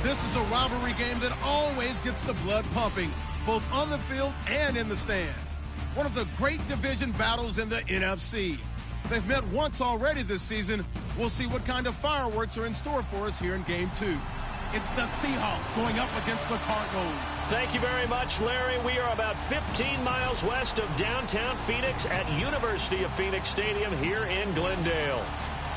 This is a rivalry game that always gets the blood pumping, both on the field and in the stands. One of the great division battles in the NFC. They've met once already this season. We'll see what kind of fireworks are in store for us here in Game 2. It's the Seahawks going up against the Cardinals. Thank you very much, Larry. We are about 15 miles west of downtown Phoenix at University of Phoenix Stadium here in Glendale.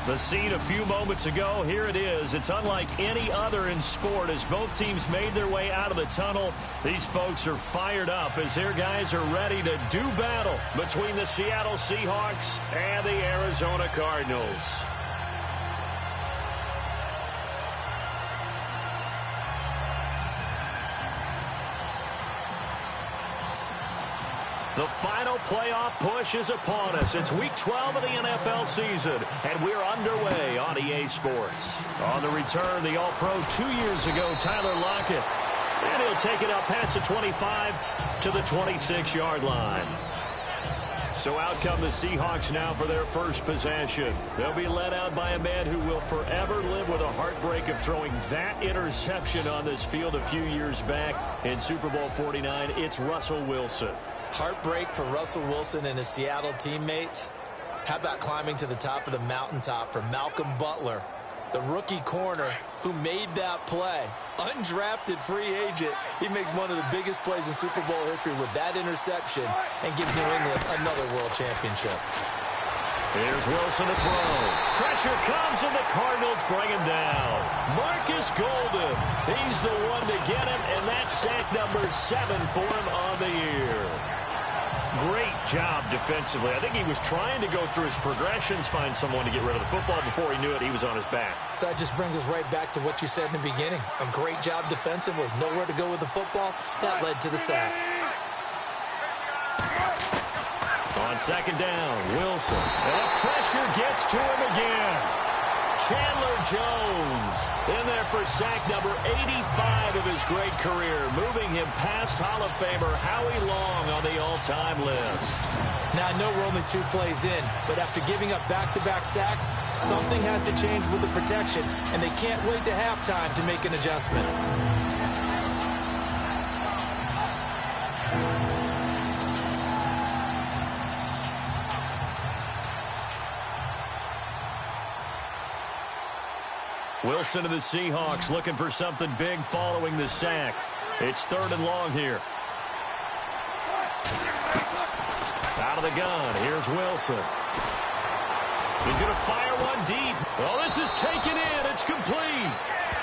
The scene a few moments ago, here it is. It's unlike any other in sport as both teams made their way out of the tunnel. These folks are fired up as their guys are ready to do battle between the Seattle Seahawks and the Arizona Cardinals. The final playoff push is upon us. It's Week 12 of the NFL season, and we're underway on EA Sports. On the return, the All-Pro 2 years ago, Tyler Lockett. And he'll take it out past the 25 to the 26-yard line. So out come the Seahawks now for their first possession. They'll be led out by a man who will forever live with a heartbreak of throwing that interception on this field a few years back in Super Bowl 49. It's Russell Wilson. Heartbreak for Russell Wilson and his Seattle teammates. How about climbing to the top of the mountaintop for Malcolm Butler, the rookie corner who made that play. Undrafted free agent. He makes one of the biggest plays in Super Bowl history with that interception and gives New England another world championship. Here's Wilson to throw. Pressure comes and the Cardinals bring him down. Marcus Golden. He's the one to get him, and that's sack number 7 for him on the year. Great job defensively. I think he was trying to go through his progressions, find someone to get rid of the football. Before he knew it, he was on his back. So that just brings us right back to what you said in the beginning. A great job defensively. Nowhere to go with the football. That led to the sack. On second down, Wilson. And the pressure gets to him again. Chandler Jones in there for sack number 85 of his great career, moving him past Hall of Famer Howie Long on the all-time list. Now, I know we're only 2 plays in, but after giving up back-to-back sacks, something has to change with the protection, and they can't wait to halftime to make an adjustment. Wilson to the Seahawks looking for something big following the sack. It's 3rd and long here. Out of the gun. Here's Wilson. He's going to fire one deep. Well, this is taken in. It's complete.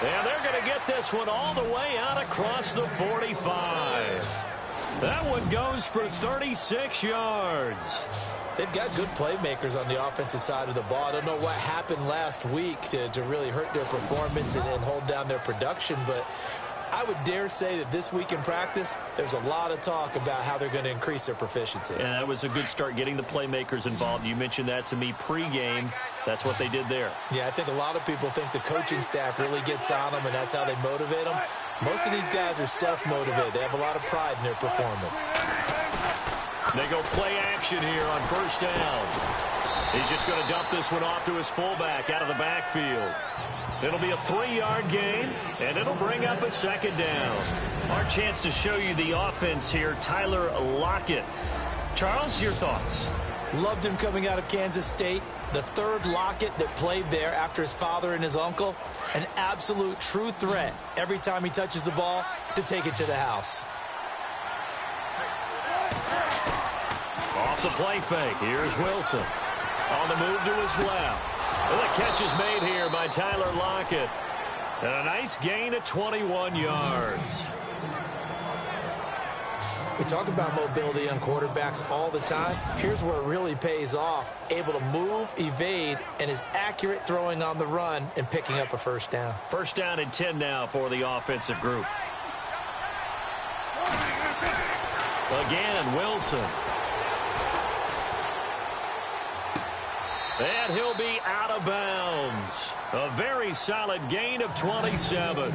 And they're going to get this one all the way out across the 45. That one goes for 36 yards. They've got good playmakers on the offensive side of the ball. I don't know what happened last week to really hurt their performance and hold down their production, but I would dare say that this week in practice, there's a lot of talk about how they're going to increase their proficiency. Yeah, that was a good start getting the playmakers involved. You mentioned that to me pregame. That's what they did there. Yeah, I think a lot of people think the coaching staff really gets on them, and that's how they motivate them. Most of these guys are self-motivated. They have a lot of pride in their performance. They go play action here on first down. He's just going to dump this one off to his fullback out of the backfield. It'll be a 3-yard gain, and it'll bring up a second down. Our chance to show you the offense here, Tyler Lockett. Charles, your thoughts? Loved him coming out of Kansas State. The 3rd Lockett that played there after his father and his uncle. An absolute true threat every time he touches the ball to take it to the house. Off the play fake. Here's Wilson. On the move to his left. And the catch is made here by Tyler Lockett. And a nice gain of 21 yards. We talk about mobility on quarterbacks all the time. Here's where it really pays off. Able to move, evade, and is accurate throwing on the run and picking up a first down. First down and 10 now for the offensive group. Again, Wilson. And he'll be out of bounds. A very solid gain of 27.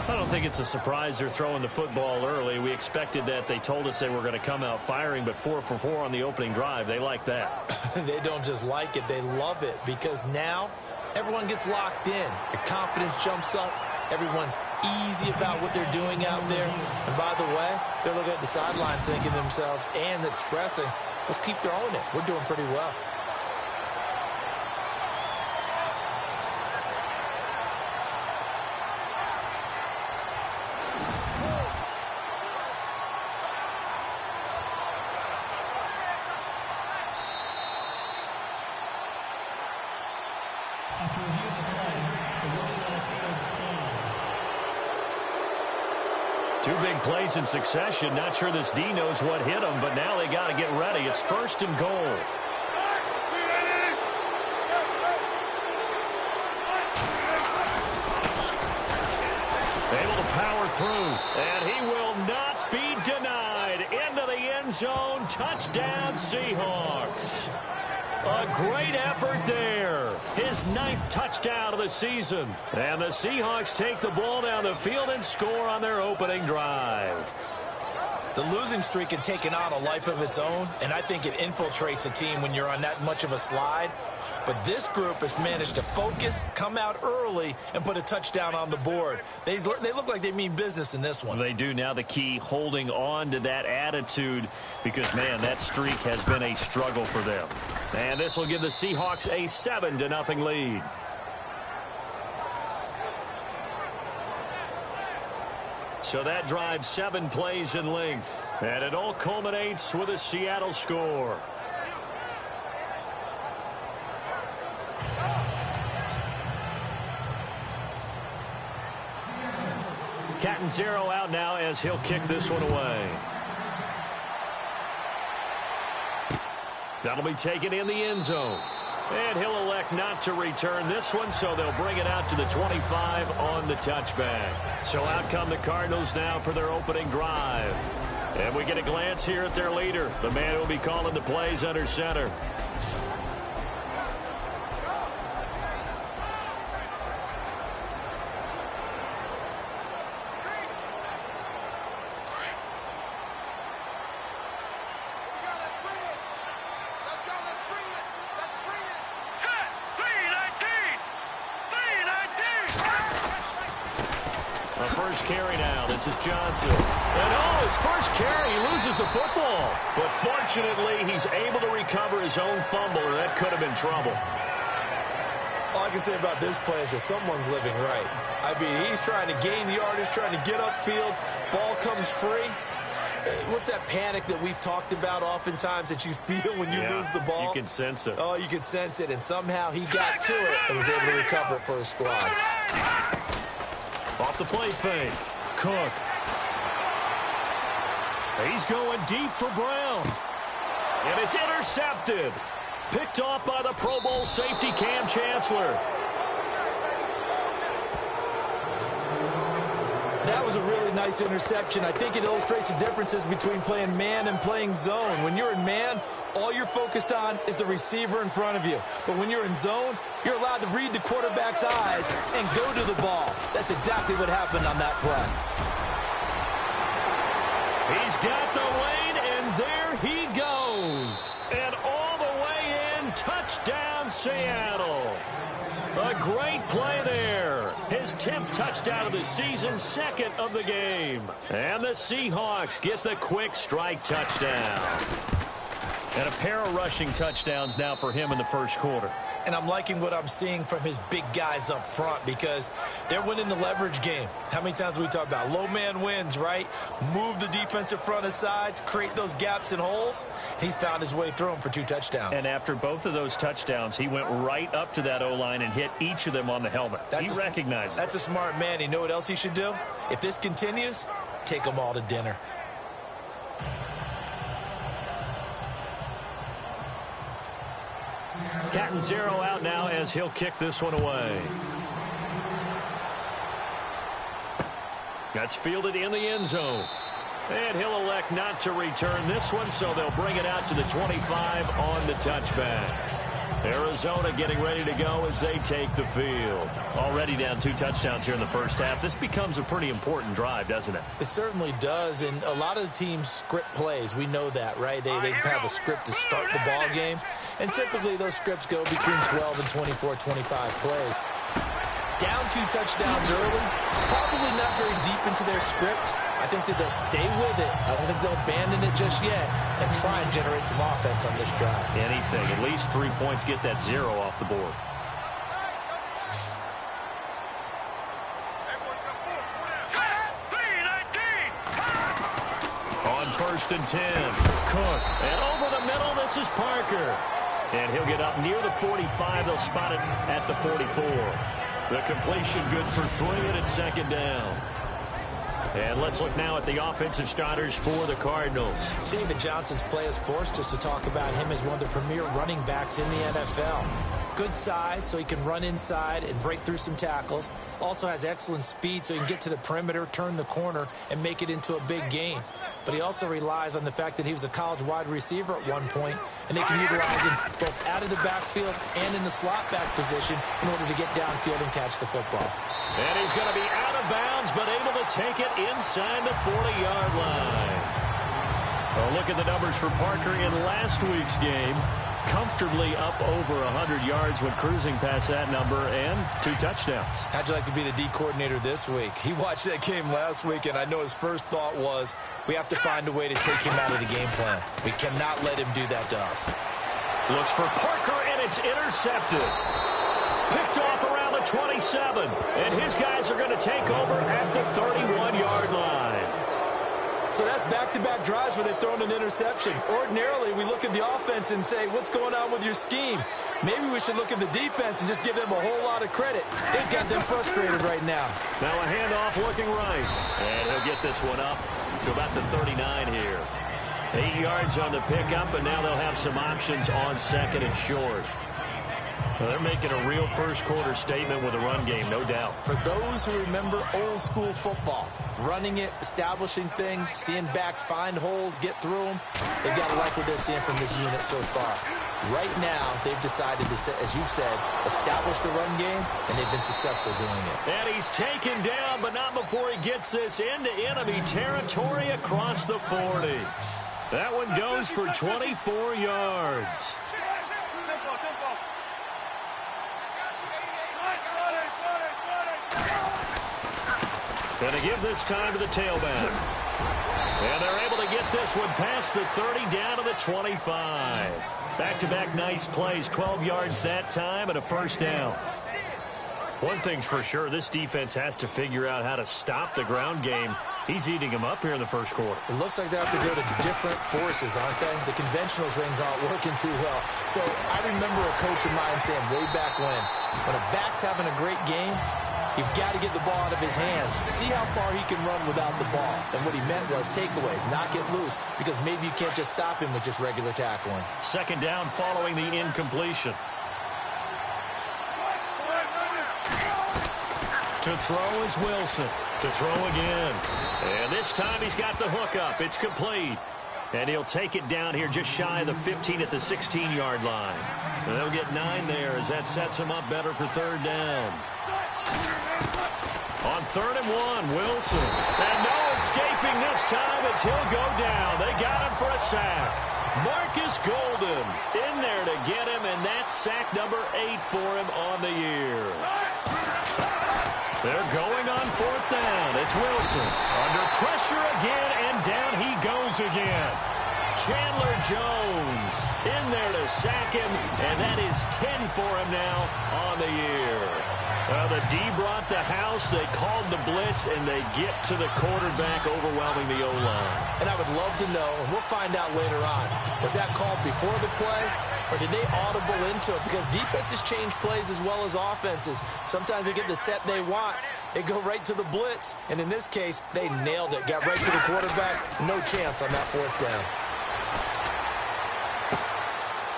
I don't think it's a surprise they're throwing the football early. We expected that. They told us they were going to come out firing, but 4 for 4 on the opening drive. They like that. They don't just like it. They love it because now everyone gets locked in. Your confidence jumps up. Everyone's easy about what they're doing out there. And by the way, they're looking at the sideline thinking to themselves and expressing, let's keep throwing it. We're doing pretty well. After review of the play, the ruling on the field stands. Two big plays in succession. Not sure this D knows what hit him, but now they got to get ready. It's 1st and goal. Able to power through, and he will not be denied. Into the end zone. Touchdown, Seahawks. A great effort there. His 9th touchdown of the season. And the Seahawks take the ball down the field and score on their opening drive. The losing streak had taken on a life of its own, and I think it infiltrates a team when you're on that much of a slide. But this group has managed to focus, come out early, and put a touchdown on the board. They look like they mean business in this one. They do. Now the key, holding on to that attitude, because, man, that streak has been a struggle for them. And this will give the Seahawks a 7-0 lead. So that drive 7 plays in length. And it all culminates with a Seattle score. Catanzaro out now as he'll kick this one away. That'll be taken in the end zone. And he'll elect not to return this one, so they'll bring it out to the 25 on the touchback. So out come the Cardinals now for their opening drive. And we get a glance here at their leader, the man who will be calling the plays under center. First carry now. This is Johnson. And his first carry, he loses the football. But fortunately, he's able to recover his own fumble, or that could have been trouble. All I can say about this play is that someone's living right. I mean, he's trying to gain yardage, trying to get upfield. Ball comes free. What's that panic that we've talked about oftentimes that you feel when you lose the ball? You can sense it. Oh, you can sense it. And somehow he got to it and was able to recover it for his squad. Off the play fake. Cook. He's going deep for Brown. And it's intercepted. Picked off by the Pro Bowl safety Cam Chancellor. That was a really nice interception. I think it illustrates the differences between playing man and playing zone. When you're in man, all you're focused on is the receiver in front of you. But when you're in zone, you're allowed to read the quarterback's eyes and go to the ball. That's exactly what happened on that play. He's got the lane, and there he goes. And all the way in, touchdown Seattle. A great play there. His 10th touchdown of the season, 2nd of the game. And the Seahawks get the quick strike touchdown. And a pair of rushing touchdowns now for him in the first quarter. And I'm liking what I'm seeing from his big guys up front because they're winning the leverage game. How many times we talk about low man wins, right? Move the defensive front aside, create those gaps and holes. He's found his way through them for 2 touchdowns. And after both of those touchdowns, he went right up to that O-line and hit each of them on the helmet. He recognized it. That's a smart man. You know what else he should do? If this continues, take them all to dinner. Catanzaro out now as he'll kick this one away. That's fielded in the end zone. And he'll elect not to return this one, so they'll bring it out to the 25 on the touchback. Arizona getting ready to go as they take the field. Already down 2 touchdowns here in the first half. This becomes a pretty important drive, doesn't it? It certainly does, and a lot of the teams script plays. We know that, right? They have a script to start the ball game, and typically those scripts go between 12 and 24, 25 plays. Down 2 touchdowns early, probably not very deep into their script. I think that they'll stay with it. I don't think they'll abandon it just yet and try and generate some offense on this drive. Anything. At least 3 points, get that 0 off the board. On 1st and 10, Cook. And over the middle, this is Parker. And he'll get up near the 45. They'll spot it at the 44. The completion good for 3, and it's 2nd down. And let's look now at the offensive starters for the Cardinals. David Johnson's play has forced us to talk about him as one of the premier running backs in the NFL. Good size, so he can run inside and break through some tackles. Also has excellent speed, so he can get to the perimeter, turn the corner, and make it into a big gain. But he also relies on the fact that he was a college wide receiver at one point, and they can utilize him both out of the backfield and in the slot back position in order to get downfield and catch the football. And he's going to be out of bounds, but able to take it inside the 40-yard line. A look at the numbers for Parker in last week's game. Comfortably up over 100 yards when cruising past that number, and 2 touchdowns. How'd you like to be the D coordinator this week? He watched that game last week, and I know his first thought was, we have to find a way to take him out of the game plan. We cannot let him do that to us. Looks for Parker, and it's intercepted. Picked off around the 27, and his guys are going to take over at the 31-yard line. So that's back-to-back drives where they've thrown an interception. Ordinarily, we look at the offense and say, what's going on with your scheme? Maybe we should look at the defense and just give them a whole lot of credit. They've got them frustrated right now. Now a handoff looking right. And he'll get this one up to about the 39 here. 8 yards on the pickup, and now they'll have some options on 2nd and short. Well, they're making a real first-quarter statement with a run game, no doubt. For those who remember old-school football, running it, establishing things, seeing backs find holes, get through them, they've got to like what they're seeing from this unit so far. Right now, they've decided to, as you said, establish the run game, and they've been successful doing it. And he's taken down, but not before he gets this into enemy territory across the 40. That one goes for 24 yards. Going to give this time to the tailback. And they're able to get this one past the 30 down to the 25. Back-to-back nice plays, 12 yards that time and a 1st down. One thing's for sure, this defense has to figure out how to stop the ground game. He's eating them up here in the first quarter. It looks like they have to go to different forces, aren't they? The conventional things aren't working too well. So I remember a coach of mine saying way back when a back's having a great game, you've got to get the ball out of his hands. See how far he can run without the ball. And what he meant was takeaways, knock it loose, because maybe you can't just stop him with just regular tackling. 2nd down following the incompletion. To throw is Wilson. To throw again. And this time he's got the hook up. It's complete. And he'll take it down here just shy of the 15 at the 16-yard line. And they'll get 9 there as that sets him up better for 3rd down. On 3rd and 1, Wilson. And no escaping this time as he'll go down. They got him for a sack. Marcus Golden in there to get him, and that's sack number 8 for him on the year. They're going on 4th down. It's Wilson. Under pressure again, and down he goes again. Chandler Jones in there to sack him, and that is 10 for him now on the year. Well, the D brought the house. They called the blitz, and they get to the quarterback, overwhelming the O-line. And I would love to know, and we'll find out later on, was that called before the play, or did they audible into it? Because defenses change plays as well as offenses. Sometimes they get the set they want. They go right to the blitz, and in this case, they nailed it. Got right to the quarterback. No chance on that 4th down.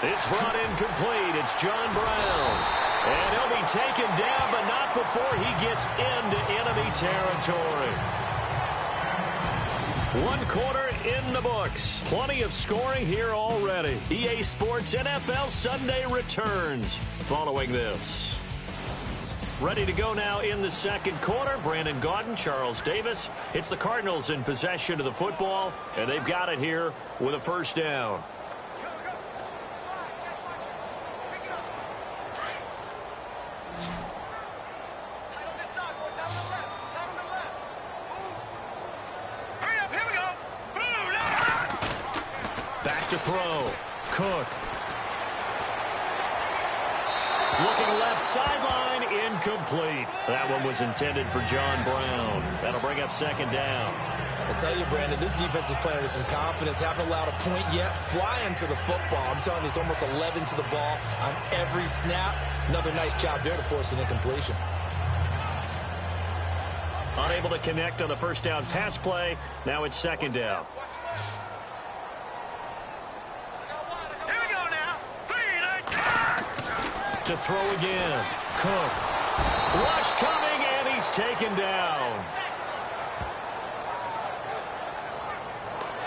It's brought in complete. It's John Brown. And he'll be taken down, but not before he gets into enemy territory. One quarter in the books. Plenty of scoring here already. EA Sports NFL Sunday returns following this. Ready to go now in the second quarter. Brandon Gaudin, Charles Davis. It's the Cardinals in possession of the football, and they've got it here with a first down. Back to throw. Cook. Looking left sideline, incomplete. That one was intended for John Brown. That'll bring up second down. I tell you, Brandon, this defense is playing with some confidence. Haven't allowed a point yet. Flying to the football. I'm telling you, it's almost 11 to the ball on every snap. Another nice job there to force an incompletion. Unable to connect on the first down pass play. Now it's second down. To throw again. Cook. Rush coming, and he's taken down.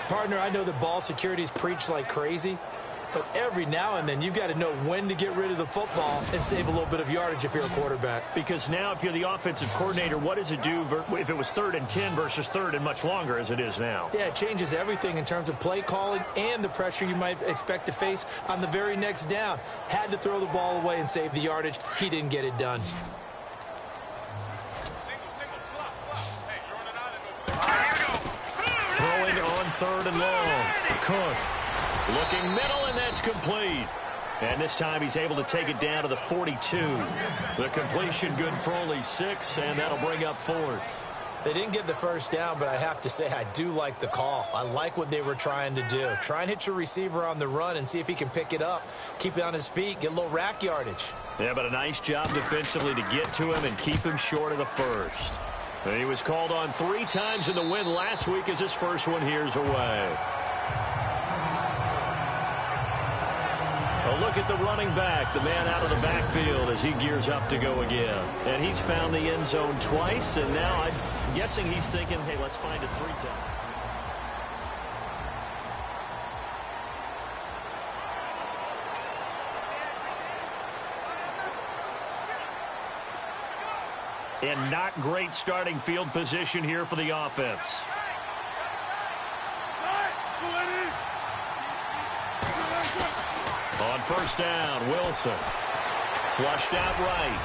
Partner, I know that ball security is preached like crazy, but every now and then you've got to know when to get rid of the football and save a little bit of yardage if you're a quarterback. Because now if you're the offensive coordinator, what does it do if it was 3rd and 10 versus 3rd and much longer as it is now? Yeah, it changes everything in terms of play calling and the pressure you might expect to face on the very next down. Had to throw the ball away and save the yardage. He didn't get it done. Throwing on 3rd and long. Cook. Looking middle, and that's complete. And this time he's able to take it down to the 42. The completion good for only 6, and that'll bring up 4th. They didn't get the first down, but I have to say I do like the call. I like what they were trying to do. Try and hit your receiver on the run and see if he can pick it up. Keep it on his feet, get a little rack yardage. Yeah, but a nice job defensively to get to him and keep him short of the first. And he was called on 3 times in the win last week as his first one here's away. A look at the running back, the man out of the backfield as he gears up to go again. And he's found the end zone twice, and now I'm guessing he's thinking, hey, let's find it 3 times. And not great starting field position here for the offense. On first down, Wilson. Flushed out right.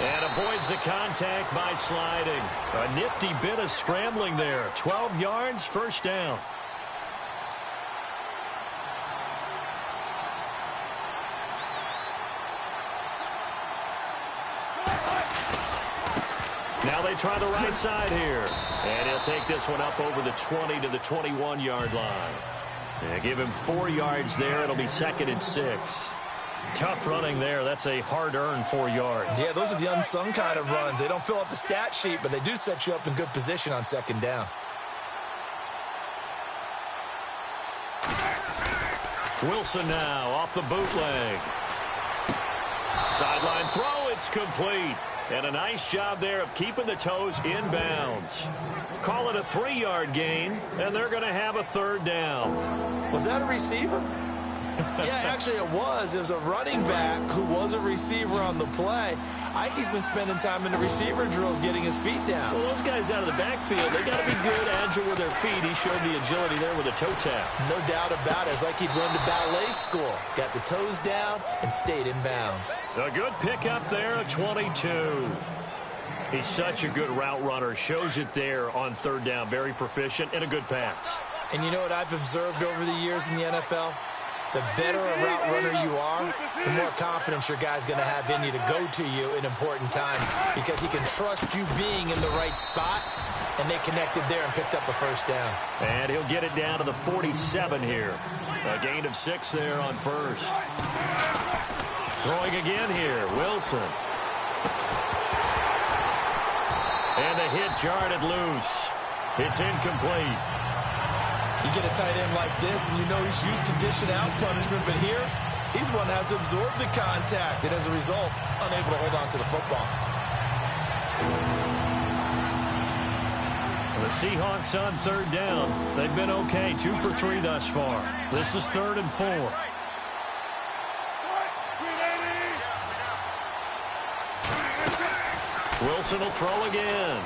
And avoids the contact by sliding. A nifty bit of scrambling there. 12 yards, first down. Now they try the right side here. And he'll take this one up over the 20 to the 21-yard line. And give him 4 yards there. It'll be 2nd and 6. Tough running there. That's a hard-earned 4 yards. Yeah, those are the unsung kind of runs. They don't fill up the stat sheet, but they do set you up in good position on 2nd down. Wilson now off the bootleg. Sideline throw. It's complete. And a nice job there of keeping the toes in bounds. Call it a 3-yard gain, and they're going to have a 3rd down. Was that a receiver? Yeah, actually it was. It was a running back who was a receiver on the play. Ikey's been spending time in the receiver drills getting his feet down. Well, those guys out of the backfield, they got to be good, agile with their feet. He showed the agility there with a toe tap. No doubt about it. It's like he'd run to ballet school. Got the toes down and stayed in bounds. A good pickup there, a 22. He's such a good route runner. Shows it there on 3rd down. Very proficient and a good pass. And you know what I've observed over the years in the NFL? The better a route runner you are, the more confidence your guy's going to have in you to go to you in important times because he can trust you being in the right spot, and they connected there and picked up a first down. And he'll get it down to the 47 here. A gain of 6 there on first. Throwing again here, Wilson. And the hit jarred it loose. It's incomplete. You get a tight end like this, and you know he's used to dishing out punishment, but here, he's one that has to absorb the contact, and as a result, unable to hold on to the football. The Seahawks on third down. They've been okay, 2 for 3 thus far. This is 3rd and 4. Wilson will throw again.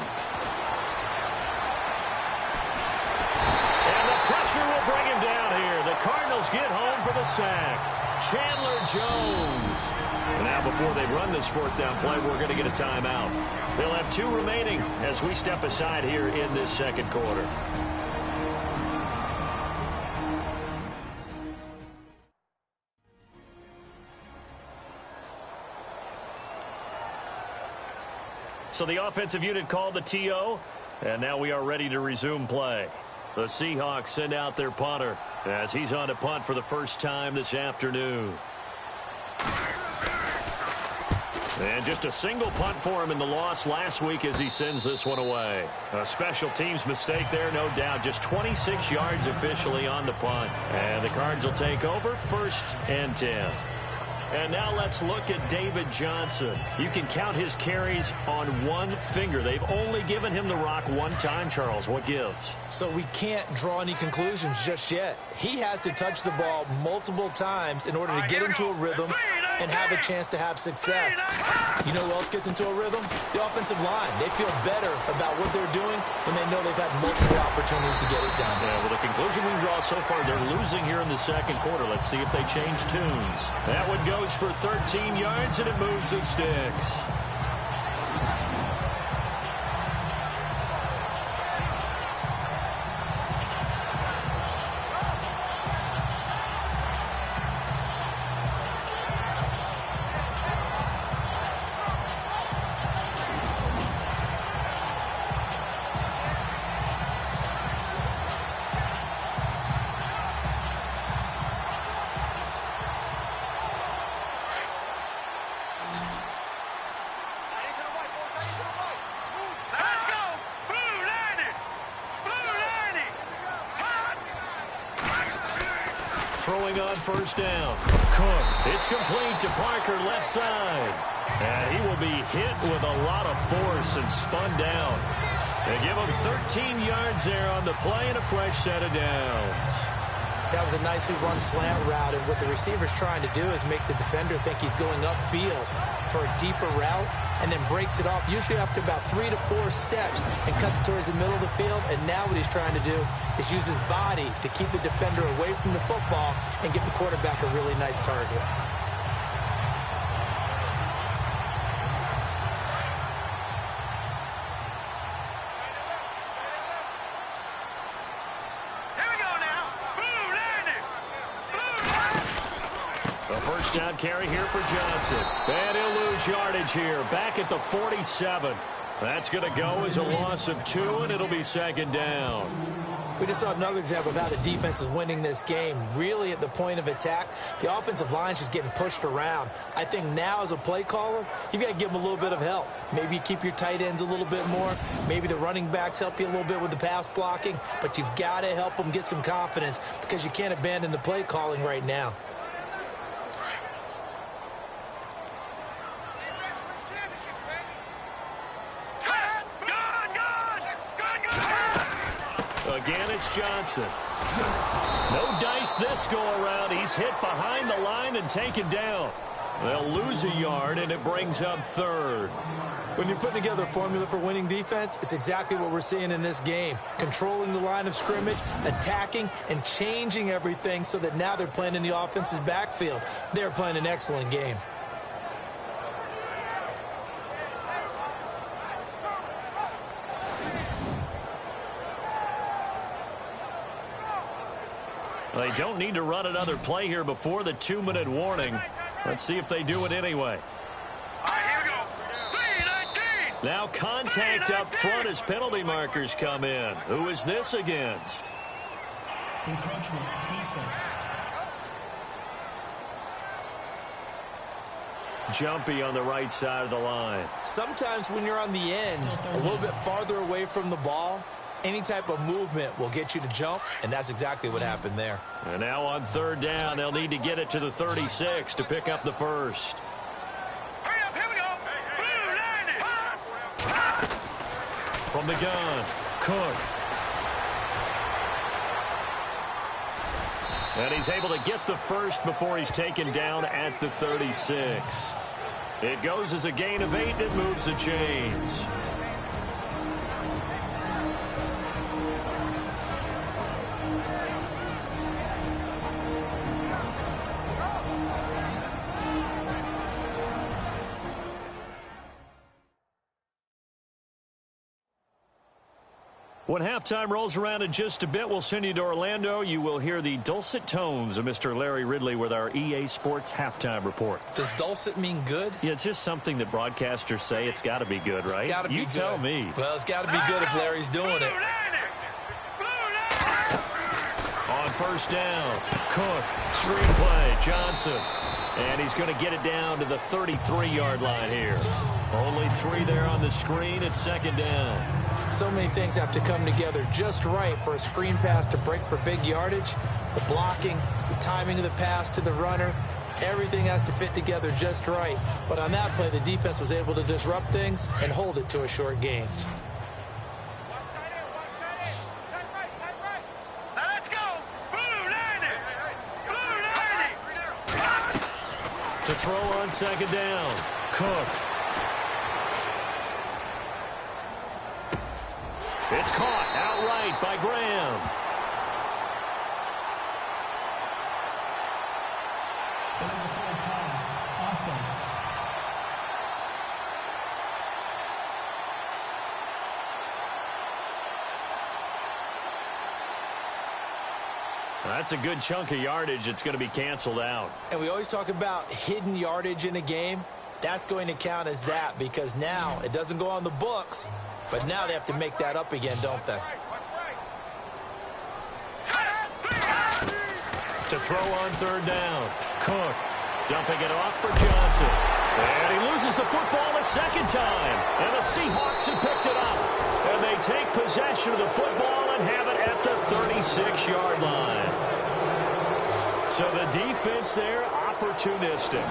And the pressure will bring him down here. The Cardinals get home for the sack. Chandler Jones. And now before they run this 4th down play, we're going to get a timeout. They'll have 2 remaining as we step aside here in this 2nd quarter. So the offensive unit called the TO, and now we are ready to resume play. The Seahawks send out their punter as he's on to punt for the first time this afternoon. And just a single punt for him in the loss last week as he sends this one away. A special teams mistake there, no doubt. Just 26 yards officially on the punt. And the Cards will take over 1st and 10. And now let's look at David Johnson. You can count his carries on one finger. They've only given him the rock one time, Charles. What gives? So we can't draw any conclusions just yet. He has to touch the ball multiple times in order to get into a rhythm and have a chance to have success. You know who else gets into a rhythm? The offensive line. They feel better about what they're doing when they know they've had multiple opportunities to get it done. Yeah, well, the conclusion we draw so far, they're losing here in the 2nd quarter. Let's see if they change tunes. That one goes for 13 yards, and it moves the sticks. Throwing on 1st down. Cook. It's complete to Parker, left side. And he will be hit with a lot of force and spun down. They give him 13 yards there on the play and a fresh set of downs. That was a nicely run slant route, and what the receiver's trying to do is make the defender think he's going upfield for a deeper route, and then breaks it off, usually after about 3 to 4 steps, and cuts towards the middle of the field. And now what he's trying to do is use his body to keep the defender away from the football and give the quarterback a really nice target. First down carry here for Johnson. And he'll lose yardage here. Back at the 47. That's going to go as a loss of 2, and it'll be 2nd down. We just saw another example of how the defense is winning this game. Really at the point of attack, the offensive line is just getting pushed around. I think now as a play caller, you've got to give them a little bit of help. Maybe you keep your tight ends a little bit more. Maybe the running backs help you a little bit with the pass blocking. But you've got to help them get some confidence because you can't abandon the play calling right now. Again, it's Johnson. No dice this go-around. He's hit behind the line and taken down. They'll lose a yard, and it brings up 3rd. When you're putting together a formula for winning defense, it's exactly what we're seeing in this game. Controlling the line of scrimmage, attacking, and changing everything so that now they're playing in the offense's backfield. They're playing an excellent game. They don't need to run another play here before the 2-minute warning. Let's see if they do it anyway. All right, here we go. Now contact up front as penalty markers come in. Who is this against? Encroachment, defense. Jumpy on the right side of the line. Sometimes when you're on the end, a little bit farther away from the ball, any type of movement will get you to jump, and that's exactly what happened there. And now on 3rd down, they'll need to get it to the 36 to pick up the first. Hurry up, here we go. Blue 90. From the gun, Cook. And he's able to get the first before he's taken down at the 36. It goes as a gain of 8, and it moves the chains. When halftime rolls around in just a bit, we'll send you to Orlando. You will hear the dulcet tones of Mr. Larry Ridley with our EA Sports halftime report. Does dulcet mean good? Yeah, it's just something that broadcasters say. It's got to be good, right? It's got to be good. You tell me. Well, it's got to be good if Larry's doing it. On first down, Cook, screenplay, Johnson. And he's going to get it down to the 33-yard line here. Only 3 there on the screen at second down. So many things have to come together just right for a screen pass to break for big yardage. The blocking, the timing of the pass to the runner, everything has to fit together just right. But on that play, the defense was able to disrupt things and hold it to a short gain. To throw on second down, Cook. It's caught outright by Graham. Pass, offense. That's a good chunk of yardage. It's going to be canceled out. And we always talk about hidden yardage in a game. That's going to count as that because now it doesn't go on the books, but now they have to make that up again, don't they? To throw on third down, Cook dumping it off for Johnson. And he loses the football a second time. And the Seahawks have picked it up. And they take possession of the football and have it at the 36-yard line. So the defense there, opportunistic.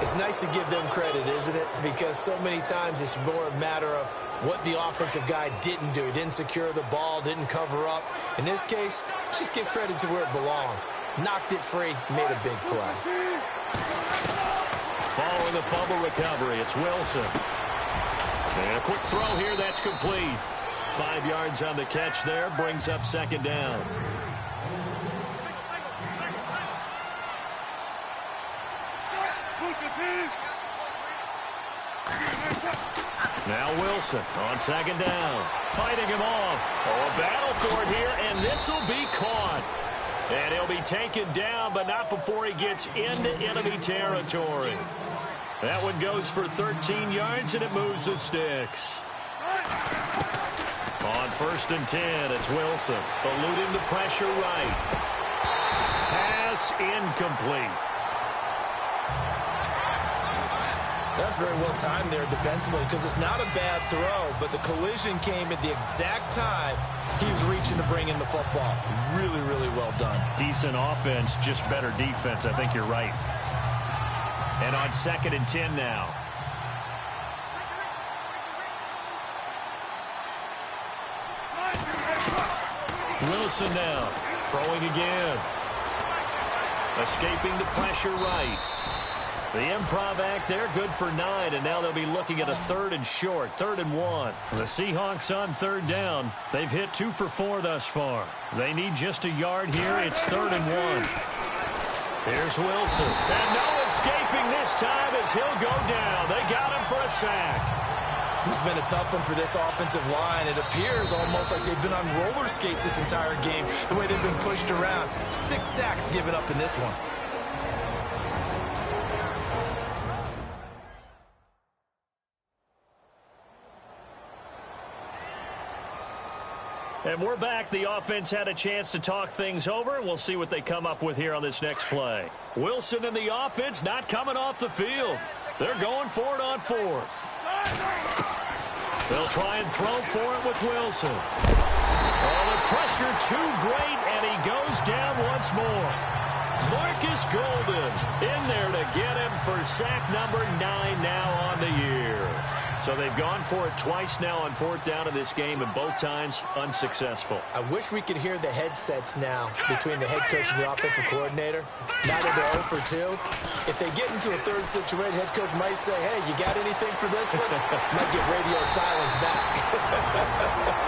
It's nice to give them credit, isn't it? Because so many times it's more a matter of what the offensive guy didn't do. Didn't secure the ball, didn't cover up. In this case, let's just give credit to where it belongs. Knocked it free, made a big play. Following the fumble recovery, it's Wilson. And a quick throw here, that's complete. 5 yards on the catch there, brings up second down. Now Wilson on second down, fighting him off. Oh, a battle for it here, and this will be caught. And he'll be taken down, but not before he gets into enemy territory. That one goes for 13 yards, and it moves the sticks. On first and 10, it's Wilson, eluding the pressure right. Pass incomplete. That's very well timed there defensively because it's not a bad throw, but the collision came at the exact time he was reaching to bring in the football. Really, really well done. Decent offense, just better defense. I think you're right. And on second and 10 now. Wilson now, throwing again. Escaping the pressure right. The improv act there, good for 9, and now they'll be looking at a third and short, 3rd and 1. The Seahawks on third down. They've hit 2 for 4 thus far. They need just a yard here. It's 3rd and 1. Here's Wilson. And no escaping this time as he'll go down. They got him for a sack. This has been a tough one for this offensive line. It appears almost like they've been on roller skates this entire game, the way they've been pushed around. 6 sacks given up in this one. And we're back. The offense had a chance to talk things over, and we'll see what they come up with here on this next play. Wilson and the offense not coming off the field. They're going for it on 4th. They'll try and throw for it with Wilson. Oh, the pressure too great, and he goes down once more. Marcus Golden in there to get him for sack number 9 now on the year. So they've gone for it twice now on 4th down in this game, and both times unsuccessful. I wish we could hear the headsets now between the head coach and the offensive coordinator. Now that they're 0 for 2, if they get into a third situation, head coach might say, hey, you got anything for this one? Might get radio silence back.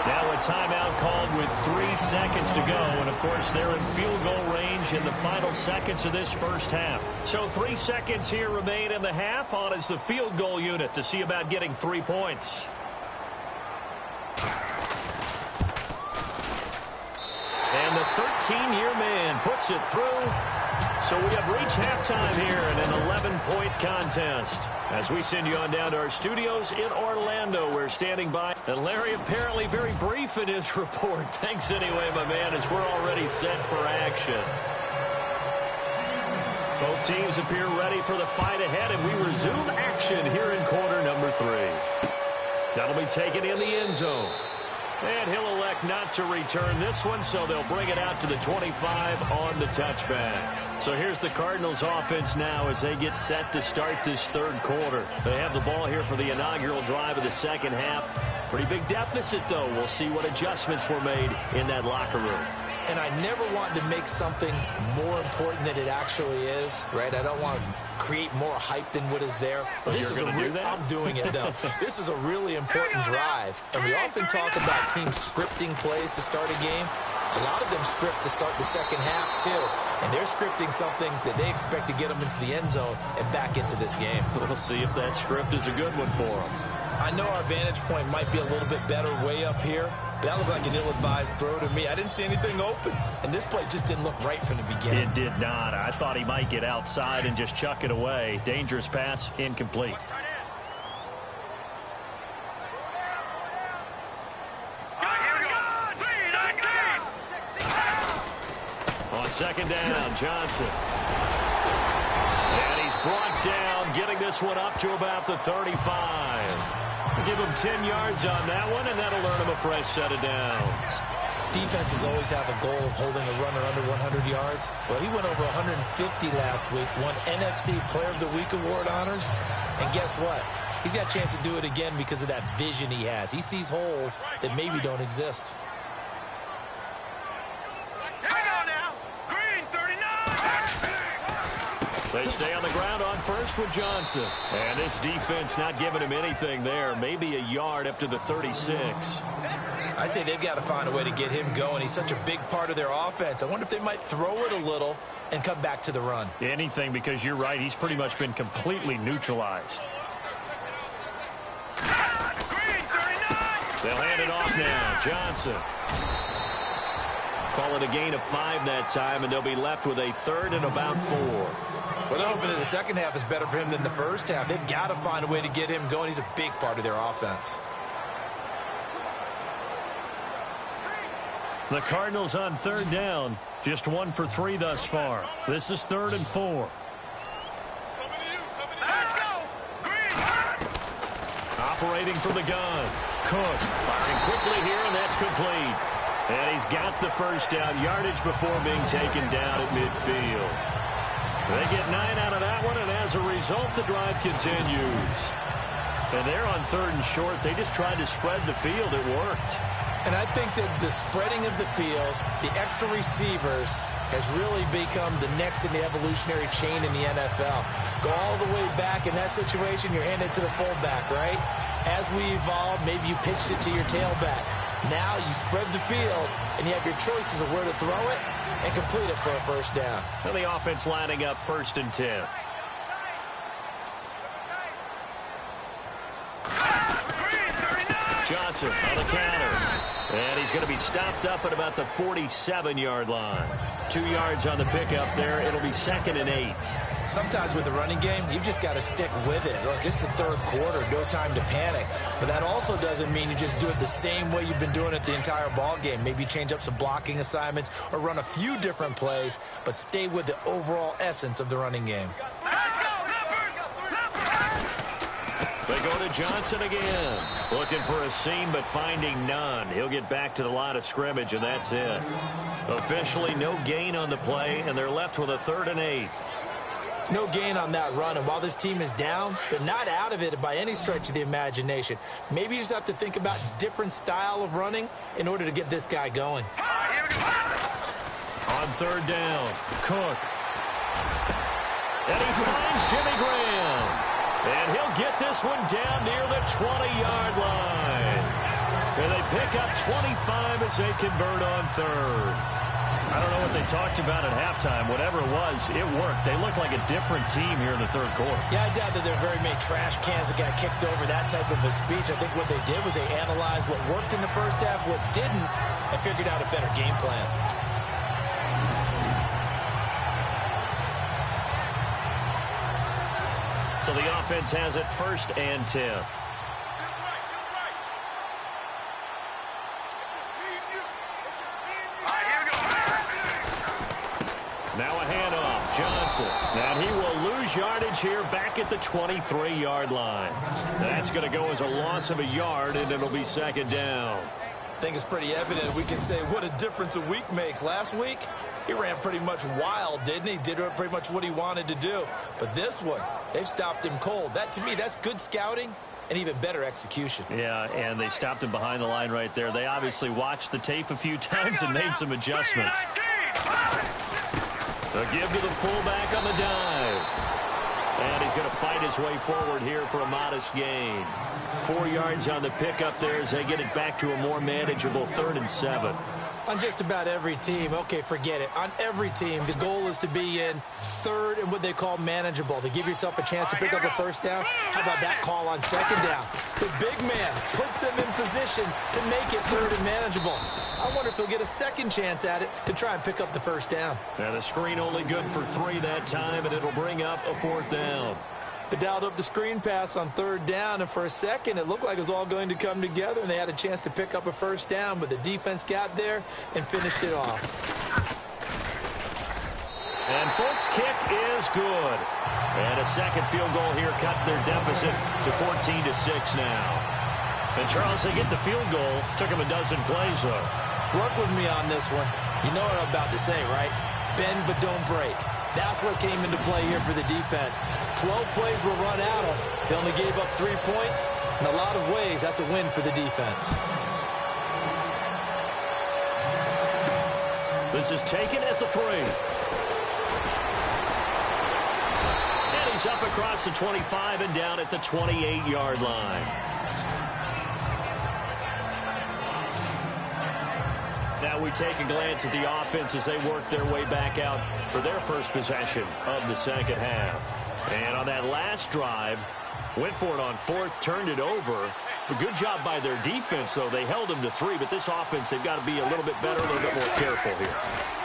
Now a timeout called with 3 seconds to go, and of course they're in field goal range in the final seconds of this first half. So 3 seconds here remain in the half. On is the field goal unit to see about getting 3 points. And the 13-year man puts it through. So we have reached halftime here in an 11-point contest. As we send you on down to our studios in Orlando, we're standing by. And Larry apparently very brief in his report. Thanks anyway, my man, as we're already set for action. Both teams appear ready for the fight ahead, and we resume action here in quarter number 3. That'll be taken in the end zone. And he'll elect not to return this one, so they'll bring it out to the 25 on the touchback. So here's the Cardinals offense now as they get set to start this third quarter. They have the ball here for the inaugural drive of the second half. Pretty big deficit, though. We'll see what adjustments were made in that locker room. And I never want to make something more important than it actually is, right? I don't want to create more hype than what is there. But this is do that? I'm doing it, though. This is a really important drive. And we often talk about teams scripting plays to start a game. A lot of them script to start the second half, too. And they're scripting something that they expect to get them into the end zone and back into this game. We'll see if that script is a good one for them. I know our vantage point might be a little bit better way up here, but that looked like an ill-advised throw to me. I didn't see anything open, and this play just didn't look right from the beginning. It did not. I thought he might get outside and just chuck it away. Dangerous pass, incomplete. On second down, Johnson. And he's brought down, getting this one up to about the 35. Give him 10 yards on that one, and that'll earn him a fresh set of downs. Defenses always have a goal of holding a runner under 100 yards. Well, he went over 150 last week, won NFC Player of the Week award honors. And guess what? He's got a chance to do it again because of that vision he has. He sees holes that maybe don't exist. They stay on the ground on first with Johnson. And this defense not giving him anything there. Maybe a yard up to the 36. I'd say they've got to find a way to get him going. He's such a big part of their offense. I wonder if they might throw it a little and come back to the run. Anything, because you're right. He's pretty much been completely neutralized. They'll hand it off now. Johnson. Call it a gain of 5 that time, and they'll be left with a third and about 4. Well, they're hoping that the second half is better for him than the first half. They've got to find a way to get him going. He's a big part of their offense. The Cardinals on third down. Just 1 for 3 thus far. This is 3rd and 4. Let's go! Operating from the gun. Cook firing quickly here, and that's complete. And he's got the first down yardage before being taken down at midfield. They get 9 out of that one, and as a result, the drive continues. And they're on 3rd and short. They just tried to spread the field. It worked. And I think that the spreading of the field, the extra receivers, has really become the next in the evolutionary chain in the NFL. Go all the way back in that situation, you're handed to the fullback, right? As we evolve, maybe you pitched it to your tailback. Now you spread the field, and you have your choices of where to throw it and complete it for a first down. And the offense lining up 1st and 10. Johnson on the counter. And he's going to be stopped up at about the 47-yard line. 2 yards on the pickup there. It'll be 2nd and 8. Sometimes with the running game, you've just got to stick with it. Look, it's the third quarter, no time to panic. But that also doesn't mean you just do it the same way you've been doing it the entire ball game. Maybe change up some blocking assignments or run a few different plays, but stay with the overall essence of the running game. Let's go, They go to Johnson again. Looking for a seam, but finding none. He'll get back to the line of scrimmage, and that's it. Officially no gain on the play, and they're left with a 3rd and 8. No gain on that run, and while this team is down, they're not out of it by any stretch of the imagination. Maybe you just have to think about different style of running in order to get this guy going. On third down, Cook. And he finds Jimmy Graham. And he'll get this one down near the 20-yard line. And they pick up 25 as they convert on third. I don't know what they talked about at halftime. Whatever it was, it worked. They look like a different team here in the third quarter. Yeah, I doubt that there are very many trash cans that got kicked over, that type of a speech. I think what they did was they analyzed what worked in the first half, what didn't, and figured out a better game plan. So the offense has it 1st and 10. Now a handoff, Johnson. And he will lose yardage here back at the 23-yard line. That's going to go as a loss of a yard, and it'll be 2nd down. I think it's pretty evident. We can say what a difference a week makes. Last week, he ran pretty much wild, didn't he? Did pretty much what he wanted to do. But this one, they've stopped him cold. That, to me, that's good scouting and even better execution. Yeah, and they stopped him behind the line right there. They obviously watched the tape a few times and made some adjustments. A give to the fullback on the dive. And he's going to fight his way forward here for a modest gain. 4 yards on the pickup there as they get it back to a more manageable 3rd and 7. On just about every team, okay, forget it. On every team, the goal is to be in 3rd and what they call manageable, to give yourself a chance to pick up a 1st down. How about that call on 2nd down? The big man puts them in position to make it 3rd and manageable. I wonder if he'll get a 2nd chance at it to try and pick up the 1st down. Now the screen only good for 3 that time, and it'll bring up a 4th down. They dialed up the screen pass on 3rd down, and for a second, it looked like it was all going to come together, and they had a chance to pick up a 1st down, but the defense got there and finished it off. And Folk's kick is good. And a 2nd field goal here cuts their deficit to 14-6 now. And Charles, they get the field goal. Took him a dozen plays, though. Work with me on this one. You know what I'm about to say, right? Bend but don't break. That's what came into play here for the defense. 12 plays were run out of. They only gave up 3 points. In a lot of ways, that's a win for the defense. This is taken at the 3. And he's up across the 25 and down at the 28-yard line. Now we take a glance at the offense as they work their way back out for their first possession of the 2nd half. And on that last drive, went for it on 4th, turned it over. A good job by their defense, though. They held them to 3, but this offense, they've got to be a little bit better, a little bit more careful here.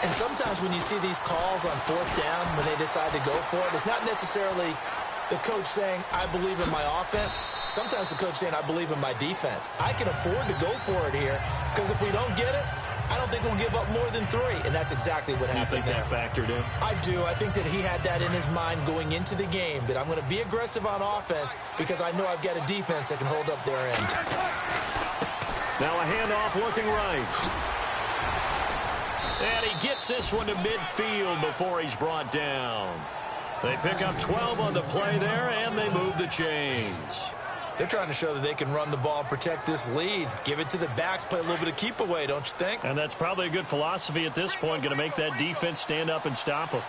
And sometimes when you see these calls on 4th down, when they decide to go for it, it's not necessarily the coach saying, I believe in my offense. Sometimes the coach saying, I believe in my defense. I can afford to go for it here, because if we don't get it, I don't think we'll give up more than 3, and that's exactly what happened there. You think that factored in? I do. I think that he had that in his mind going into the game, that I'm going to be aggressive on offense because I know I've got a defense that can hold up their end. Now a handoff looking right. And he gets this one to midfield before he's brought down. They pick up 12 on the play there, and they move the chains. They're trying to show that they can run the ball and protect this lead. Give it to the backs, play a little bit of keep away, don't you think? And that's probably a good philosophy at this point, going to make that defense stand up and stop them.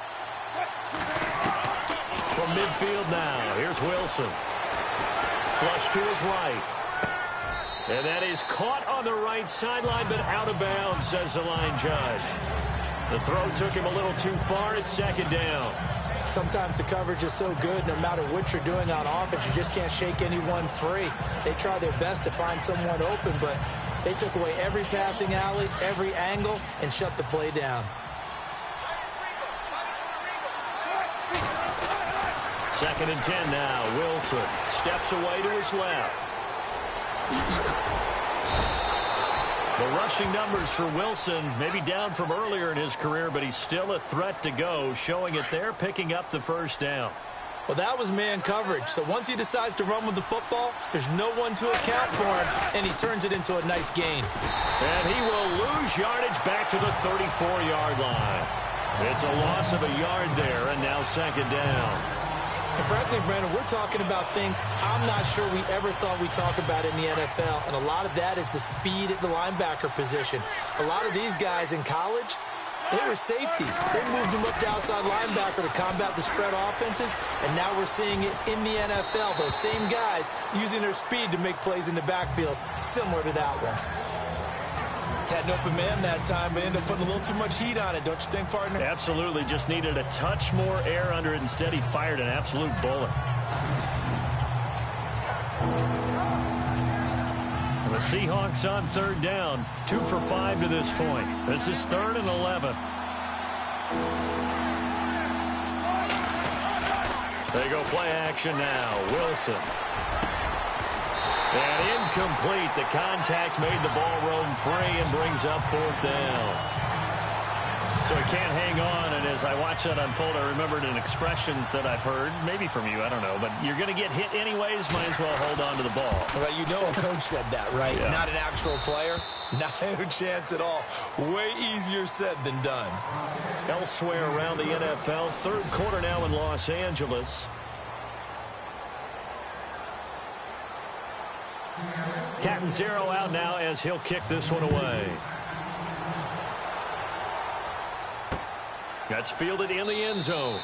From midfield now, here's Wilson. Flush to his right. And that is caught on the right sideline, but out of bounds, says the line judge. The throw took him a little too far. It's 2nd down. Sometimes the coverage is so good, no matter what you're doing on offense, you just can't shake anyone free. They try their best to find someone open, but they took away every passing alley, every angle, and shut the play down. 2nd and 10 now. Wilson steps away to his left. The rushing numbers for Wilson maybe down from earlier in his career, but he's still a threat to go, showing it there, picking up the 1st down. Well, that was man coverage. So once he decides to run with the football, there's no one to account for him, and he turns it into a nice gain. And he will lose yardage back to the 34-yard line. It's a loss of a yard there, and now second down. And frankly, Brandon, we're talking about things I'm not sure we ever thought we'd talk about in the NFL, and a lot of that is the speed at the linebacker position. A lot of these guys in college, they were safeties. They moved them up to outside linebacker to combat the spread offenses, and now we're seeing it in the NFL. Those same guys using their speed to make plays in the backfield, similar to that one. Had an open man that time, but ended up putting a little too much heat on it, don't you think, partner? Absolutely. Just needed a touch more air under it. Instead, he fired an absolute bullet. The Seahawks on third down. 2 for 5 to this point. This is 3rd and 11. They go play action now. Wilson. And incomplete. The contact made the ball roam free and brings up 4th down. So he can't hang on, and as I watch that unfold, I remembered an expression that I've heard, maybe from you, I don't know, but you're going to get hit anyways, might as well hold on to the ball. Well, you know a coach said that, right? Yeah. Not an actual player. Not a chance at all. Way easier said than done. Elsewhere around the NFL, 3rd quarter now in Los Angeles. Catanzaro out now as he'll kick this one away. That's fielded in the end zone.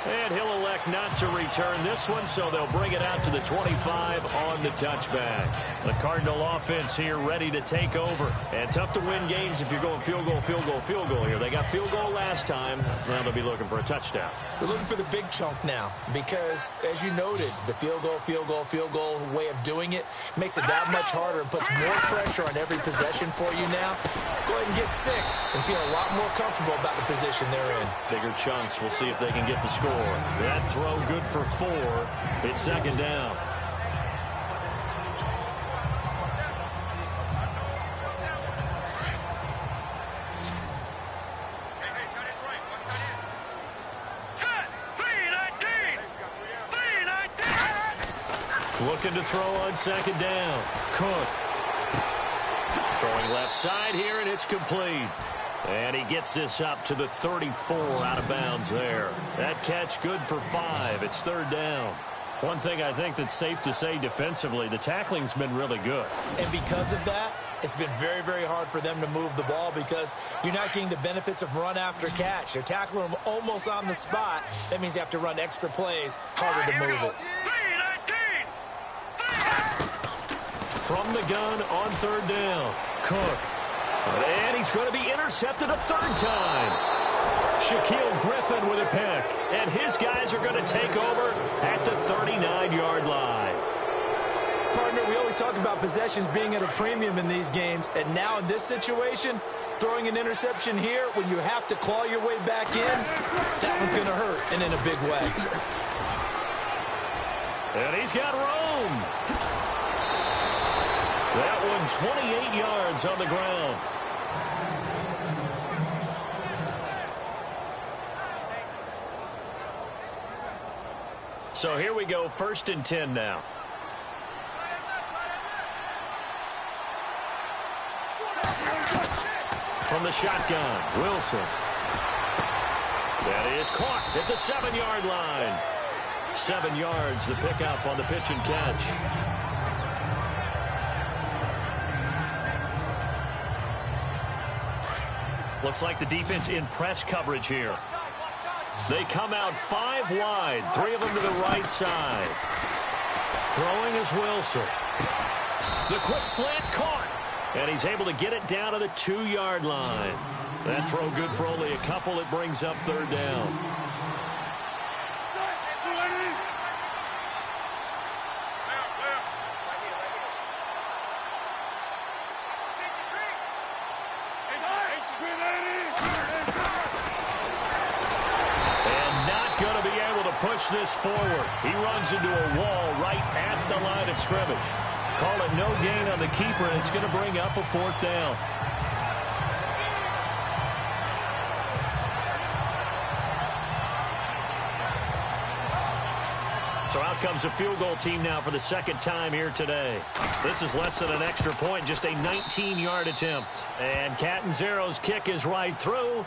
And he'll elect not to return this one, so they'll bring it out to the 25 on the touchback. The Cardinal offense here ready to take over. And tough to win games if you're going field goal, field goal, field goal here. They got field goal last time. Now they'll be looking for a touchdown. They're looking for the big chunk now because, as you noted, the field goal way of doing it makes it that much harder and puts more pressure on every possession for you now. Go ahead and get 6 and feel a lot more comfortable about the position they're in. Bigger chunks. We'll see if they can get the score. That throw good for 4. It's second down. Looking to throw on second down. Cook. Throwing left side here, and it's complete. And he gets this up to the 34 out of bounds there. That catch good for 5. It's 3rd down. One thing I think that's safe to say defensively, the tackling's been really good. And because of that, it's been very, very hard for them to move the ball because you're not getting the benefits of run after catch. They're tackling them almost on the spot. That means you have to run extra plays, harder to move it. From the gun on 3rd down. Cook. And he's going to be intercepted a 3rd time. Shaquille Griffin with a pick. And his guys are going to take over at the 39-yard line. Partner, we always talk about possessions being at a premium in these games. And now in this situation, throwing an interception here when you have to claw your way back in, that one's going to hurt, and in a big way. And he's got room. That one 28 yards on the ground. So here we go, 1st and 10 now. From the shotgun, Wilson. That is caught at the 7-yard line. 7 yards, the pickup on the pitch and catch. Looks like the defense in press coverage here. They come out 5 wide, 3 of them to the right side. Throwing is Wilson. The quick slant caught. And he's able to get it down to the 2-yard line. That throw good for only a couple. It brings up 3rd down. Push this forward. He runs into a wall right at the line of scrimmage. Call it no gain on the keeper, and it's going to bring up a 4th down. So out comes a field goal team now for the 2nd time here today. This is less than an extra point, just a 19-yard attempt. And Catanzaro's kick is right through.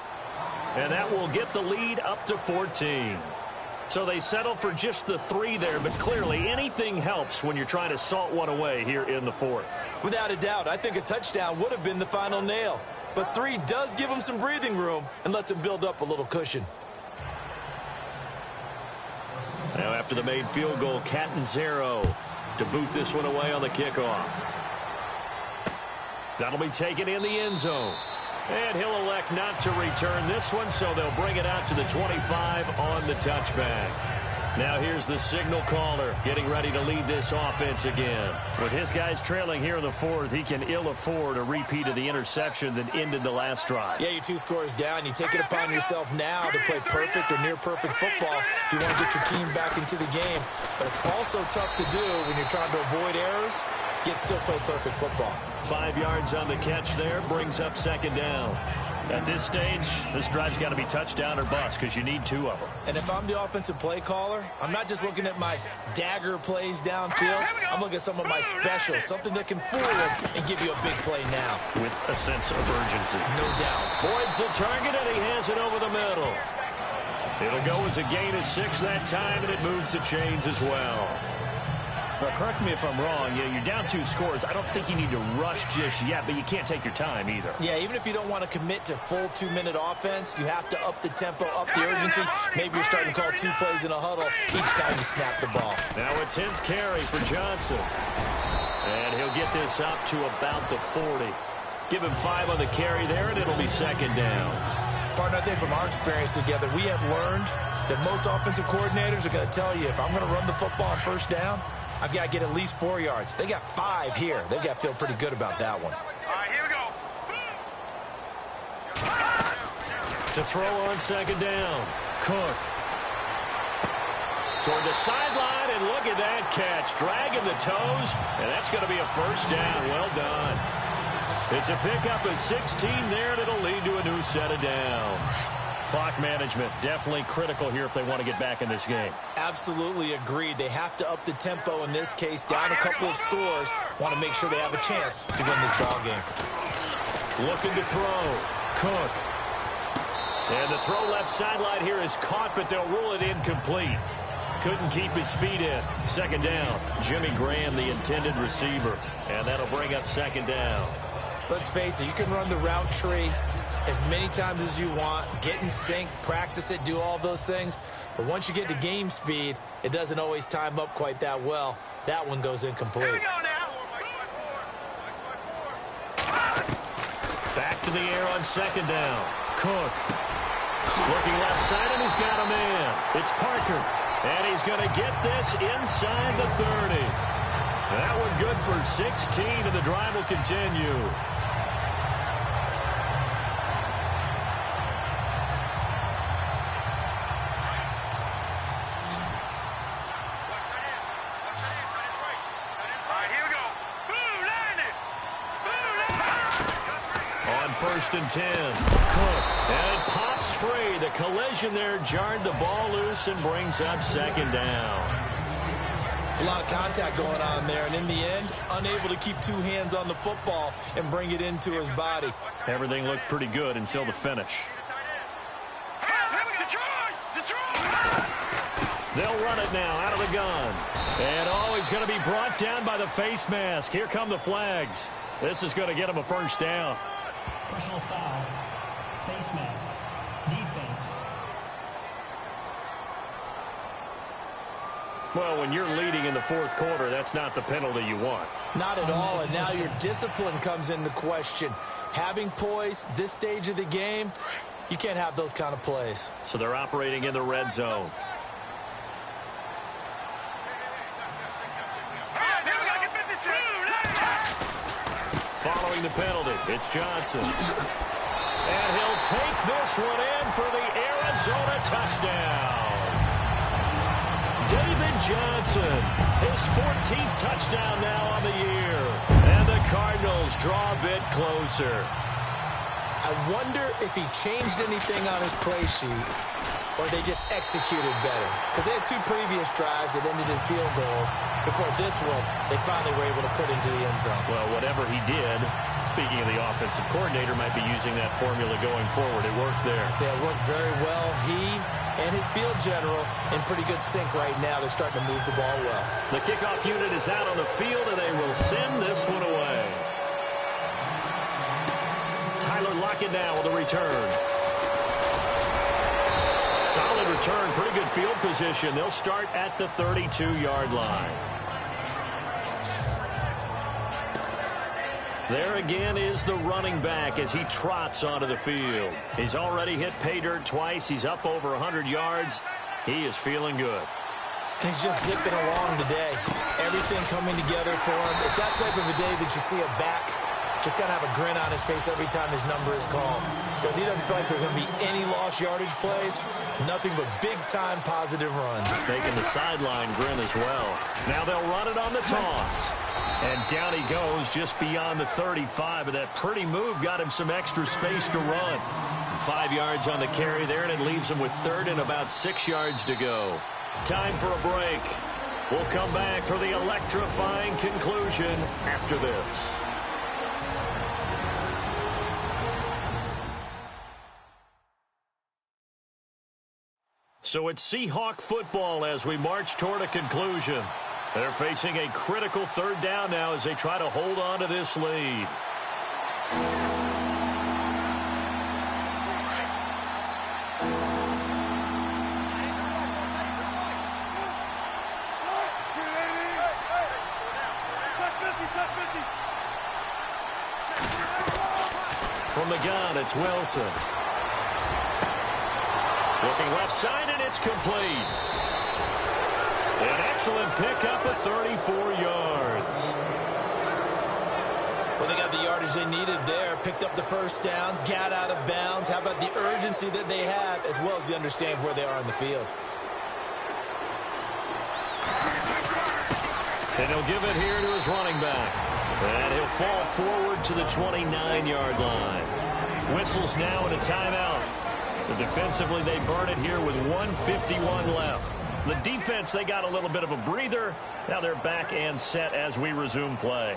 And that will get the lead up to 14. So they settle for just the 3 there, but clearly anything helps when you're trying to salt one away here in the 4th. Without a doubt, I think a touchdown would have been the final nail. But 3 does give them some breathing room and lets them build up a little cushion. Now after the made field goal, Catanzaro to boot this one away on the kickoff. That'll be taken in the end zone. And he'll elect not to return this one, so they'll bring it out to the 25 on the touchback. Now here's the signal caller getting ready to lead this offense again. With his guys trailing here in the 4th, he can ill afford a repeat of the interception that ended the last drive. Yeah, you're 2 scores down. You take it upon yourself now to play perfect or near perfect football if you want to get your team back into the game. But it's also tough to do when you're trying to avoid errors, yet still play perfect football. 5 yards on the catch there, brings up 2nd down. At this stage, this drive's got to be touchdown or bust because you need 2 of them. And if I'm the offensive play caller, I'm not just looking at my dagger plays downfield. I'm looking at some of my specials, something that can fool them and give you a big play now. With a sense of urgency. No doubt. Boyd's the target, and he has it over the middle. It'll go as a gain of 6 that time, and it moves the chains as well. Now, correct me if I'm wrong. You're down 2 scores. I don't think you need to rush just yet, but you can't take your time either. Yeah, even if you don't want to commit to full 2-minute offense, you have to up the tempo, up the urgency. Maybe you're starting to call 2 plays in a huddle each time you snap the ball. Now a 10th carry for Johnson. And he'll get this up to about the 40. Give him 5 on the carry there, and it'll be 2nd down. Partner, I think from our experience together, we have learned that most offensive coordinators are going to tell you, if I'm going to run the football on 1st down, I've got to get at least 4 yards. They got 5 here. They've got to feel pretty good about that one. All right, here we go. To throw on 2nd down. Cook. Toward the sideline, and look at that catch. Dragging the toes, and that's going to be a 1st down. Well done. It's a pickup of 16 there, and it'll lead to a new set of downs. Clock management, definitely critical here if they want to get back in this game. Absolutely agreed. They have to up the tempo in this case, down a couple of scores. Want to make sure they have a chance to win this ball game. Looking to throw. Cook. And the throw left sideline here is caught, but they'll rule it incomplete. Couldn't keep his feet in. 2nd down. Jimmy Graham, the intended receiver. And that'll bring up 2nd down. Let's face it, you can run the route tree as many times as you want, get in sync, practice it, do all those things. But once you get to game speed, it doesn't always time up quite that well. That one goes incomplete. Back to the air on 2nd down. Cook. Looking left side, and he's got a man. It's Parker. And he's going to get this inside the 30. That one good for 16, and the drive will continue. On 1st and 10, Cook, and it pops free. The collision there jarred the ball loose and brings up 2nd down. It's a lot of contact going on there, and in the end, unable to keep 2 hands on the football and bring it into his body. Everything looked pretty good until the finish. They'll run it now out of the gun. And he's going to be brought down by the face mask. Here come the flags. This is going to get him a 1st down. Personal foul. Face mask. Defense. Well, when you're leading in the 4th quarter, that's not the penalty you want. Not at all, and now your discipline comes into question. Having poise this stage of the game, you can't have those kind of plays. So they're operating in the red zone. Following the penalty, it's Johnson. And he'll take this one in for the Arizona touchdown. David Johnson, his 14th touchdown now on the year. And the Cardinals draw a bit closer. I wonder if he changed anything on his play sheet or they just executed better? Because they had 2 previous drives that ended in field goals. Before this one, they finally were able to put into the end zone. Well, whatever he did, speaking of the offensive coordinator, might be using that formula going forward. It worked there. Yeah, it works very well. He and his field general in pretty good sync right now. They're starting to move the ball well. The kickoff unit is out on the field, and they will send this one away. Tyler Lockett now with the return. Solid return, pretty good field position. They'll start at the 32-yard line. There again is the running back as he trots onto the field. He's already hit pay dirt twice. He's up over 100 yards. He is feeling good. He's just zipping along today. Everything coming together for him. It's that type of a day that you see a back just kind of have a grin on his face every time his number is called. Because he doesn't feel like there are going to be any lost yardage plays. Nothing but big-time positive runs. Making the sideline grin as well. Now they'll run it on the toss. And down he goes just beyond the 35. But that pretty move got him some extra space to run. 5 yards on the carry there, and it leaves him with 3rd and about 6 yards to go. Time for a break. We'll come back for the electrifying conclusion after this. So it's Seahawk football as we march toward a conclusion. They're facing a critical 3rd down now as they try to hold on to this lead. From the gun, it's Wilson. Looking left side, and it's complete. An excellent pickup of 34 yards. Well, they got the yardage they needed there. Picked up the 1st down, got out of bounds. How about the urgency that they have, as well as the understanding where they are on the field? And he'll give it here to his running back. And he'll fall forward to the 29-yard line. Whistles now and a timeout. So defensively, they burn it here with 1:51 left. The defense, they got a little bit of a breather. Now they're back and set as we resume play.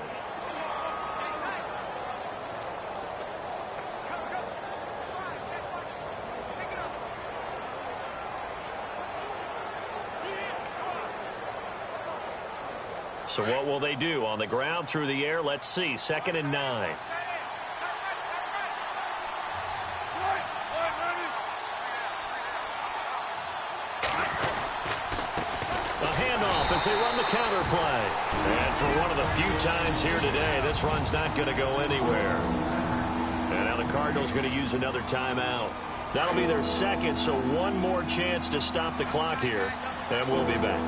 So what will they do? On the ground, through the air, let's see. 2nd and 9. As they run the counter play. And for one of the few times here today, this run's not going to go anywhere. And now the Cardinals going to use another timeout. That'll be their 2nd, so one more chance to stop the clock here. And we'll be back.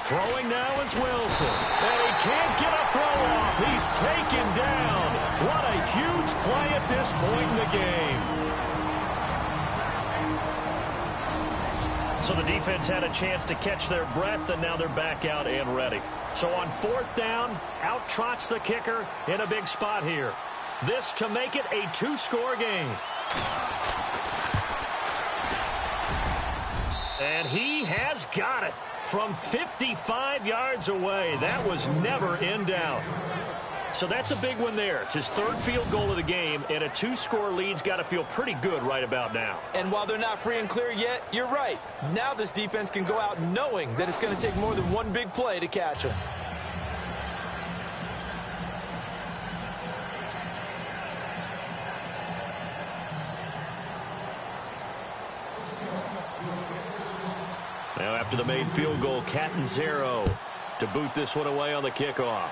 Throwing now is Wilson. And he can't get a throw off. He's taken down. What a huge play at this point in the game. So the defense had a chance to catch their breath, and now they're back out and ready. So on 4th down, out trots the kicker in a big spot here. This to make it a 2-score game. And he has got it from 55 yards away. That was never in doubt. So that's a big one there. It's his 3rd field goal of the game, and a 2-score lead's got to feel pretty good right about now. And while they're not free and clear yet, you're right. Now this defense can go out knowing that it's going to take more than one big play to catch them. Now after the made field goal, Catanzaro to boot this one away on the kickoff.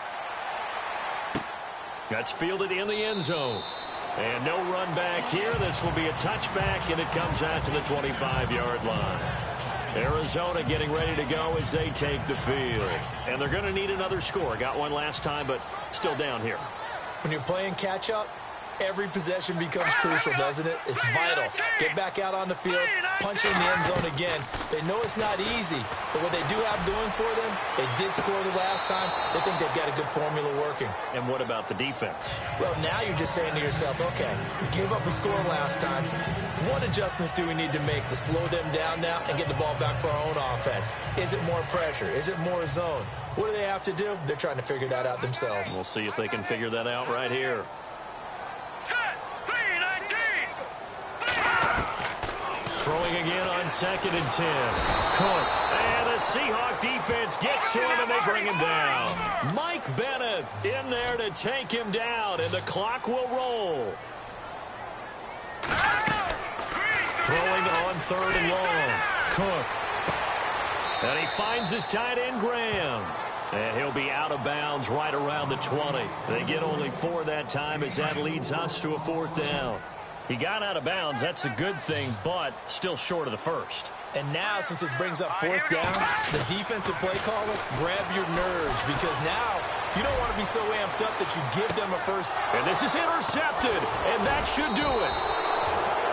That's fielded in the end zone. And no run back here. This will be a touchback, and it comes out to the 25-yard line. Arizona getting ready to go as they take the field. And they're going to need another score. Got one last time, but still down here. When you're playing catch-up, Every possession becomes crucial, doesn't it? It's vital. Get back out on the field, punch in the end zone again. They know it's not easy, but what they do have going for them, they did score the last time. They think they've got a good formula working. And what about the defense? Well, now you're just saying to yourself, okay, we gave up a score last time. What adjustments do we need to make to slow them down now and get the ball back for our own offense? Is it more pressure? Is it more zone? What do they have to do? They're trying to figure that out themselves. We'll see if they can figure that out right here. Throwing again on 2nd and 10. Cook. And the Seahawk defense gets to him and they bring him down. Mike Bennett in there to take him down, and the clock will roll. Throwing on 3rd and long. Cook. And he finds his tight end, Graham. And he'll be out of bounds right around the 20. They get only 4 that time as that leads us to a 4th down. He got out of bounds. That's a good thing, but still short of the first. And now, since this brings up 4th down, the defensive play caller, grab your nerves, because now you don't want to be so amped up that you give them a first. And this is intercepted, and that should do it.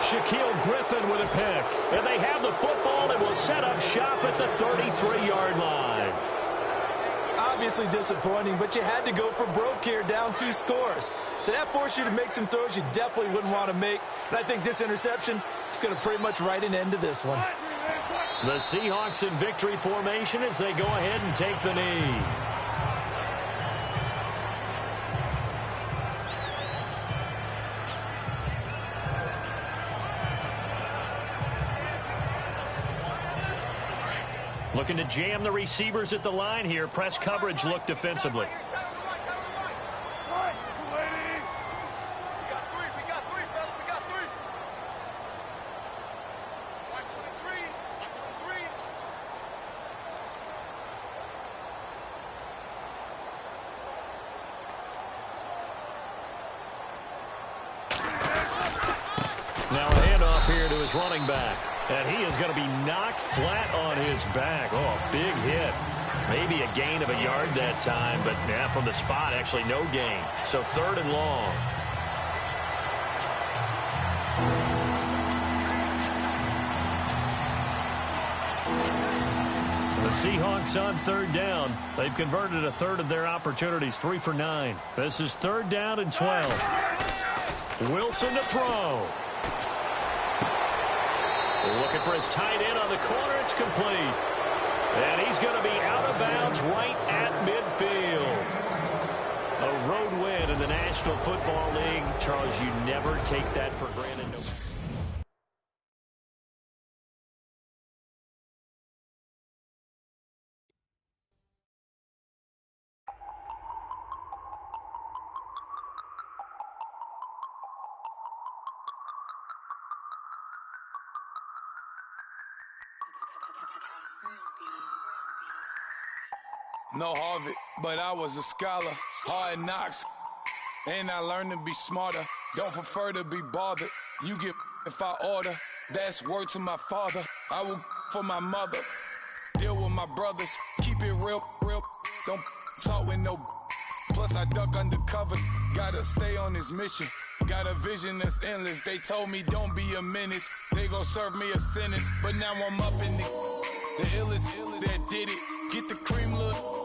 Shaquille Griffin with a pick. And they have the football and will set up shop at the 33-yard line. Obviously disappointing, but you had to go for broke here, down 2 scores. So that forced you to make some throws you definitely wouldn't want to make. And I think this interception is going to pretty much write an end to this one. The Seahawks in victory formation as they go ahead and take the knee. Looking to jam the receivers at the line here. Press coverage look defensively. Now a handoff here to his running back. And he is going to be knocked flat on his back. Oh, big hit. Maybe a gain of a yard that time, but from the spot, actually no gain. So 3rd and long. The Seahawks on 3rd down. They've converted a 1/3 of their opportunities, 3 for 9. This is 3rd down and 12. Wilson to throw. Looking for his tight end on the corner. It's complete. And he's going to be out of bounds right at midfield. A road win in the National Football League. Charles, you never take that for granted. No Harvard, but I was a scholar. Hard knocks, and I learned to be smarter. Don't prefer to be bothered. You get if I order. That's word to my father. I will for my mother. Deal with my brothers. Keep it real. Don't talk with no. Plus I duck undercover. Gotta stay on this mission. Got a vision that's endless. They told me don't be a menace. They gon' serve me a sentence. But now I'm up in the illest that did it. Get the cream, look.